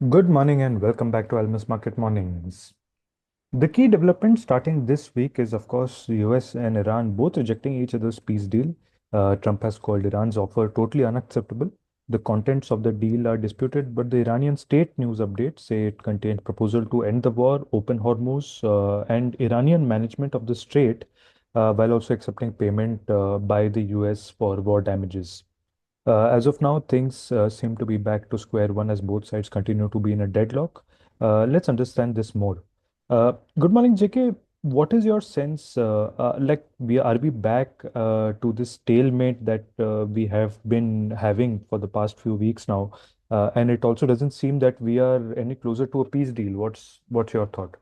Good morning and welcome back to ALMUS Market Mornings. The key development starting this week is, of course, US and Iran both rejecting each other's peace deal. Trump has called Iran's offer totally unacceptable. The contents of the deal are disputed, but the Iranian state news updates say it contains proposal to end the war, open Hormuz, and Iranian management of the strait, while also accepting payment by the US for war damages. As of now, things seem to be back to square one as both sides continue to be in a deadlock. Let's understand this more. Good morning, JK. What is your sense? Like, are we back to this stalemate that we have been having for the past few weeks now? And it also doesn't seem that we are any closer to a peace deal. What's your thought?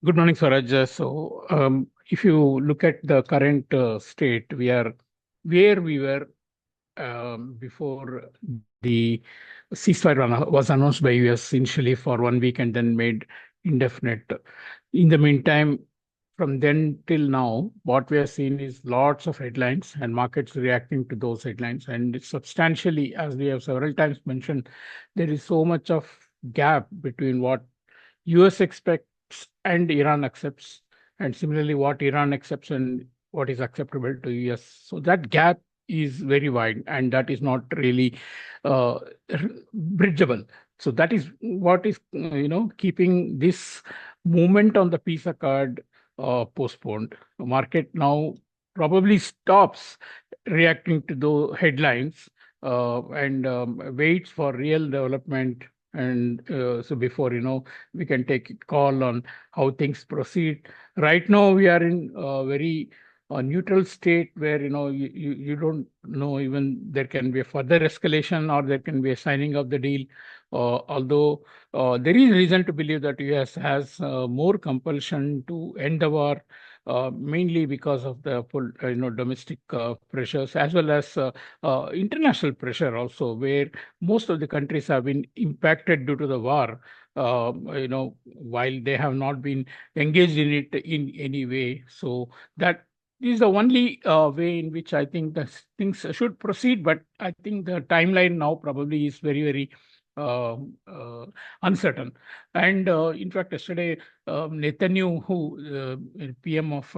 Good morning, Swaraj. If you look at the current state, we are where we were before the ceasefire was announced by US initially for 1 week and then made indefinite. In the meantime, from then till now, what we have seen is lots of headlines and markets reacting to those headlines. And substantially, as we have several times mentioned, there is so much of gap between what US expects and Iran accepts, and similarly what Iran accepts and what is acceptable to US. So that gap is very wide, and that is not really uh, bridgeable. So that is what is keeping this movement on the peace accord postponed. The market now probably stops reacting to the headlines and waits for real development. And so before we can take a call on how things proceed. Right now, we are in a very neutral state where you don't know, even there can be a further escalation or there can be a signing of the deal. Although there is reason to believe that US has more compulsion to end the war, mainly because of the full, domestic pressures as well as international pressure also, where most of the countries have been impacted due to the war. While they have not been engaged in it in any way. So that is the only way in which I think the things should proceed. But I think the timeline now probably is very, very uh, uh, uncertain. And in fact, yesterday, Netanyahu, PM of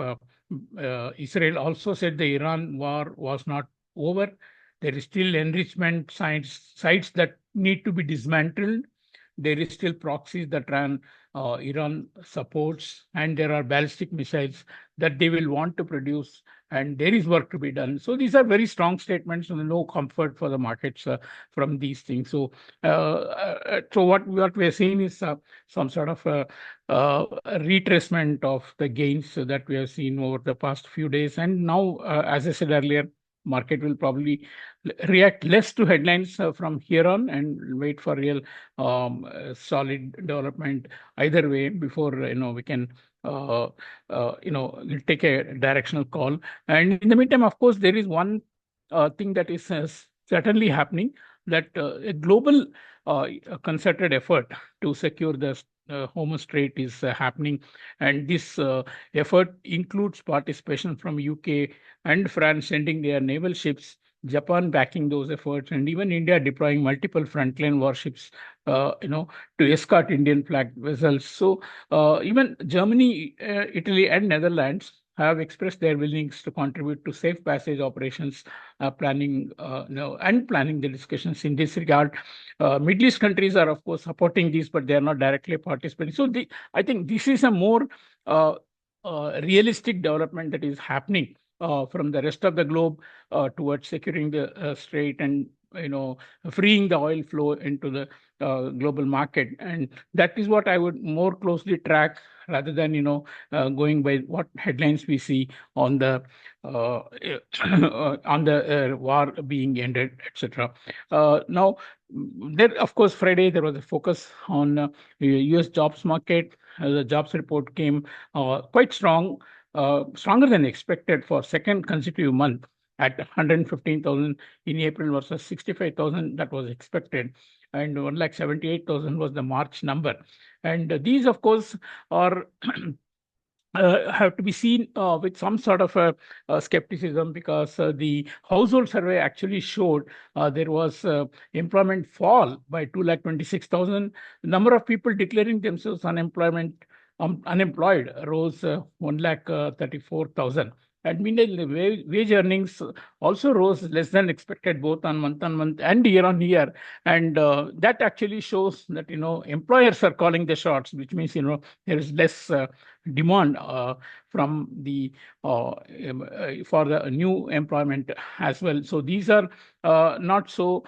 Israel, also said the Iran war was not over. There is still enrichment sites that need to be dismantled. There is still proxies that Iran supports, and there are ballistic missiles that they will want to produce, and there is work to be done. So these are very strong statements, and no comfort for the markets from these things. So what we are seeing is some sort of a retracement of the gains that we have seen over the past few days. And now, as I said earlier, market will probably react less to headlines from here on and wait for real solid development either way before we can uh, take a directional call. And in the meantime, of course, there is one thing that is certainly happening, that a global concerted effort to secure the Hormuz Strait is happening, and this effort includes participation from UK and France sending their naval ships, Japan backing those efforts, and even India deploying multiple frontline warships, to escort Indian flagged vessels. So even Germany, Italy, and Netherlands have expressed their willingness to contribute to safe passage operations, planning the discussions in this regard. Middle East countries are, of course, supporting these, but they are not directly participating. So I think this is a more uh, realistic development that is happening from the rest of the globe towards securing the strait and freeing the oil flow into the global market. And that is what I would more closely track rather than going by what headlines we see on the uh, on the war being ended, etc. Now, there, of course, Friday there was a focus on U.S. jobs market. The jobs report came quite strong, stronger than expected for second consecutive month at 115,000 in April versus 65,000 that was expected, and 178,000 was the March number. And these, of course, are have to be seen with some sort of a skepticism, because the household survey actually showed there was employment fall by 226,000. The number of people declaring themselves unemployed rose 134,000. And meanwhile, the wage earnings also rose less than expected, both on month and year on year. And that actually shows that, employers are calling the shots, which means, there is less demand from the for the new employment as well. So these are not so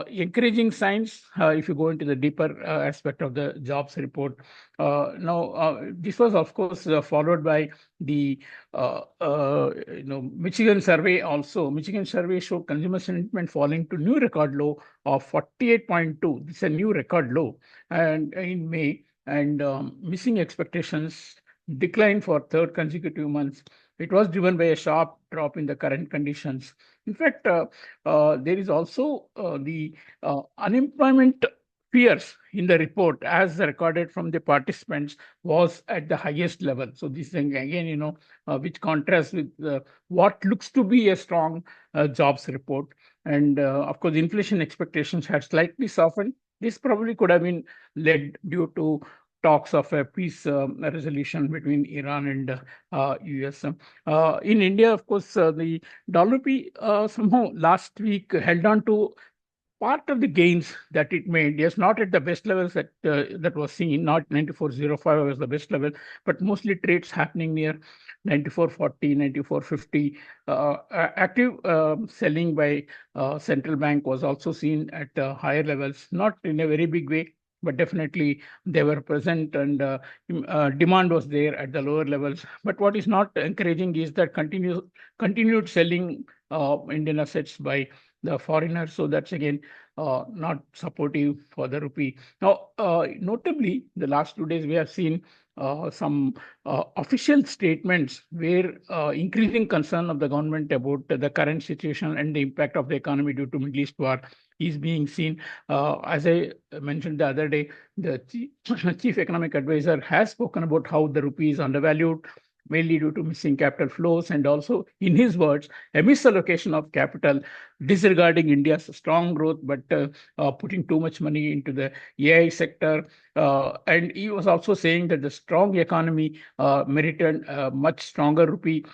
encouraging signs if you go into the deeper aspect of the jobs report. Now, this was of course followed by the Michigan survey. Also, Michigan survey showed consumer sentiment falling to new record low of 48.2. This is a new record low, and in May, and missing expectations declined for third consecutive months. It was driven by a sharp drop in the current conditions. In fact, there is also the unemployment fears in the report, as recorded from the participants, was at the highest level. So this thing again, which contrasts with what looks to be a strong jobs report. And of course, inflation expectations had slightly softened. This probably could have been led due to talks of a peace resolution between Iran and US. In India, of course, the dollar rupee somehow last week held on to part of the gains that it made. Yes, not at the best levels that was seen. Not 94.05 was the best level, but mostly trades happening near 94.40, 94.50. Active selling by central bank was also seen at higher levels, not in a very big way, but definitely they were present, and demand was there at the lower levels. But what is not encouraging is that continued selling Indian assets by the foreigners. So that's again not supportive for the rupee. Now, notably, the last 2 days we have seen some official statements where increasing concern of the government about the current situation and the impact of the economy due to Middle East war is being seen. As I mentioned the other day, the chief economic advisor has spoken about how the rupee is undervalued, mainly due to missing capital flows, and also, in his words, a misallocation of capital, disregarding India's strong growth, but putting too much money into the AI sector. And he was also saying that the strong economy merited a much stronger rupee,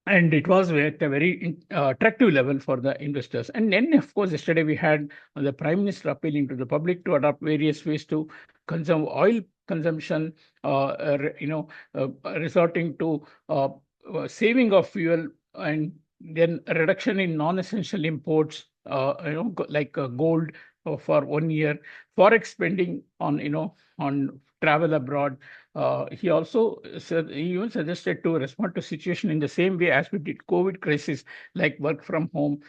and it was at a very attractive level for the investors. And then, of course, yesterday we had the Prime Minister appealing to the public to adopt various ways to consume oil consumption, resorting to saving of fuel, and then a reduction in non-essential imports, like gold for 1 year, forex spending on, on travel abroad. He also said, he even suggested to respond to situation in the same way as we did COVID crisis, like work from home,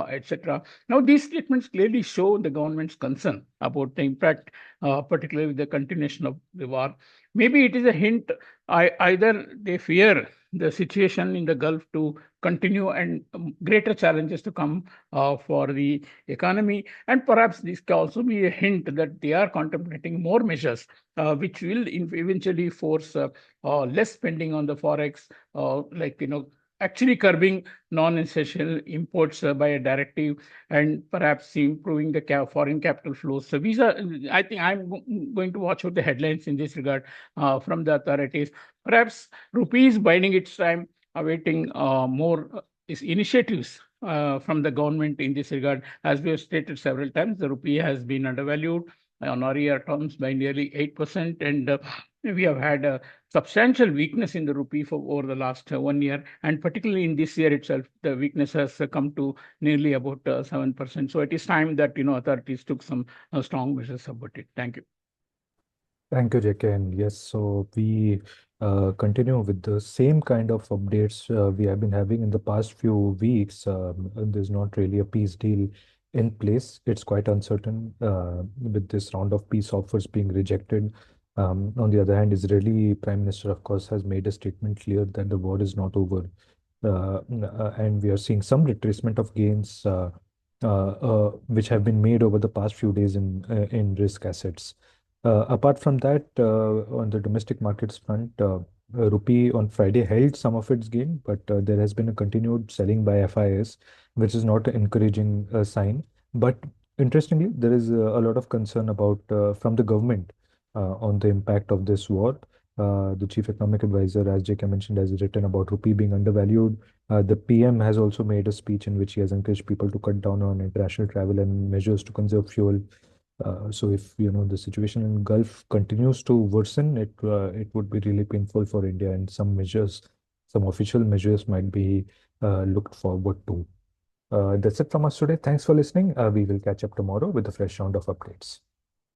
etc. Now, these statements clearly show the government's concern about the impact, particularly with the continuation of the war. Maybe it is a hint. Either they fear the situation in the Gulf to continue, and greater challenges to come for the economy, and perhaps this can also be a hint that they are contemplating more measures which will eventually force less spending on the forex, like, actually curbing non-essential imports by a directive, and perhaps improving the foreign capital flows. So these are, I think I'm going to watch out the headlines in this regard from the authorities. Perhaps rupee is biding its time, awaiting more initiatives from the government in this regard. As we have stated several times, the rupee has been undervalued on year terms by nearly 8%, and we have had a substantial weakness in the rupee for over the last 1 year, and particularly in this year itself, the weakness has come to nearly about 7%. So it is time that, authorities took some strong measures about it. Thank you. Thank you, JK. And yes, so we continue with the same kind of updates we have been having in the past few weeks. There's not really a peace deal in place. It's quite uncertain with this round of peace offers being rejected. On the other hand, Israeli Prime Minister, of course, has made a statement clear that the war is not over. And we are seeing some retracement of gains which have been made over the past few days in risk assets. Apart from that, on the domestic markets front, Rupee on Friday held some of its gain, but there has been a continued selling by FIS, which is not an encouraging sign. But interestingly, there is a lot of concern about from the government on the impact of this war. The chief economic advisor, as JK mentioned, has written about Rupee being undervalued. The PM has also made a speech in which he has encouraged people to cut down on international travel and measures to conserve fuel. So if the situation in Gulf continues to worsen, it would be really painful for India, and some official measures might be looked forward to. That's it from us today. Thanks for listening. We will catch up tomorrow with a fresh round of updates.